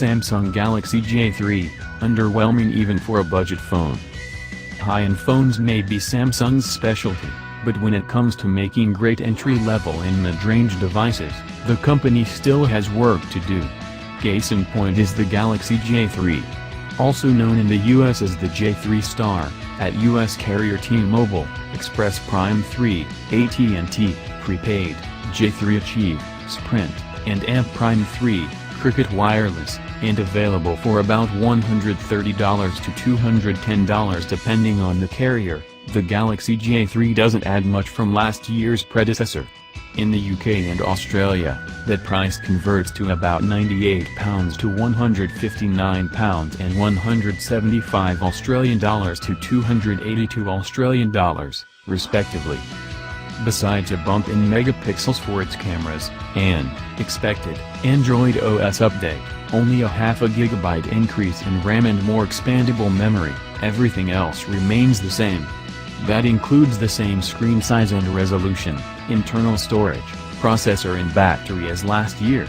Samsung Galaxy J3, underwhelming even for a budget phone. High-end phones may be Samsung's specialty, but when it comes to making great entry-level and mid-range devices, the company still has work to do. Case in point is the Galaxy J3. Also known in the US as the J3 Star, at US carrier T-Mobile, Express Prime 3, AT&T, Prepaid, J3 Achieve, Sprint, and AMP Prime 3, Cricket Wireless, and available for about $130 to $210 depending on the carrier. The Galaxy J3 doesn't add much from last year's predecessor. In the UK and Australia, that price converts to about £98 to £159 and $175 to $282, respectively. Besides a bump in megapixels for its cameras, and expected Android OS update, only a half a gigabyte increase in RAM and more expandable memory, everything else remains the same. That includes the same screen size and resolution, internal storage, processor and battery as last year.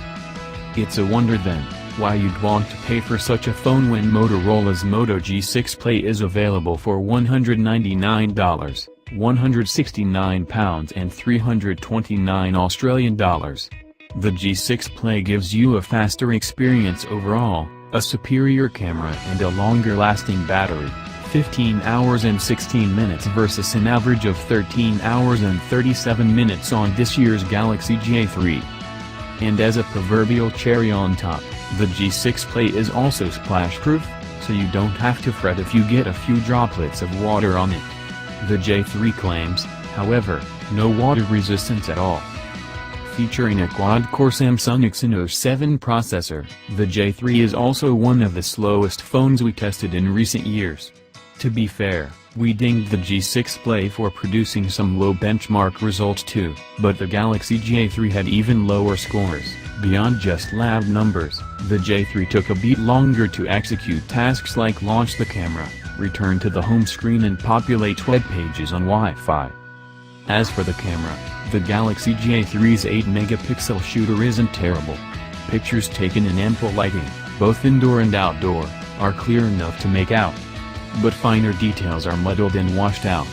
It's a wonder then, why you'd want to pay for such a phone when Motorola's Moto G6 Play is available for $199, £169 and $329. The G6 Play gives you a faster experience overall, a superior camera and a longer-lasting battery. 15 hours and 16 minutes versus an average of 13 hours and 37 minutes on this year's Galaxy J3. And as a proverbial cherry on top, the G6 Play is also splash-proof, so you don't have to fret if you get a few droplets of water on it. The J3 claims, however, no water resistance at all. Featuring a quad-core Samsung Exynos 7 processor, the J3 is also one of the slowest phones we tested in recent years. To be fair, we dinged the G6 Play for producing some low benchmark results too, but the Galaxy J3 had even lower scores. Beyond just lab numbers, the J3 took a beat longer to execute tasks like launch the camera, return to the home screen and populate web pages on Wi-Fi. As for the camera, the Galaxy J3's 8-megapixel shooter isn't terrible. Pictures taken in ample lighting, both indoor and outdoor, are clear enough to make out. But finer details are muddled and washed out.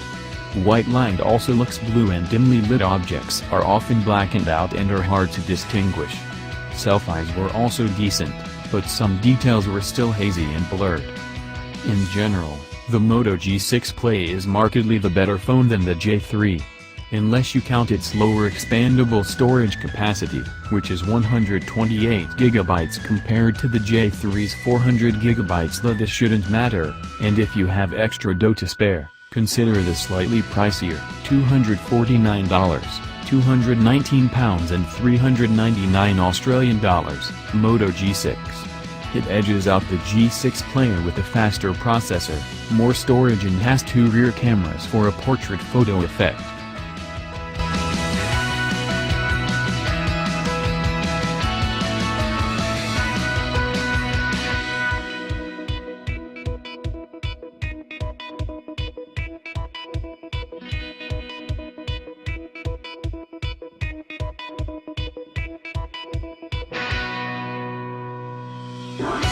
White light also looks blue and dimly lit objects are often blackened out and are hard to distinguish. Selfies were also decent, but some details were still hazy and blurred. In general, the Moto G6 Play is markedly the better phone than the J3. Unless you count its lower expandable storage capacity, which is 128 GB compared to the J3's 400 GB, though this shouldn't matter, and if you have extra dough to spare, consider the slightly pricier $249, £219 and $399 Moto G6. It edges out the G6 Player with a faster processor, more storage and has two rear cameras for a portrait photo effect. What?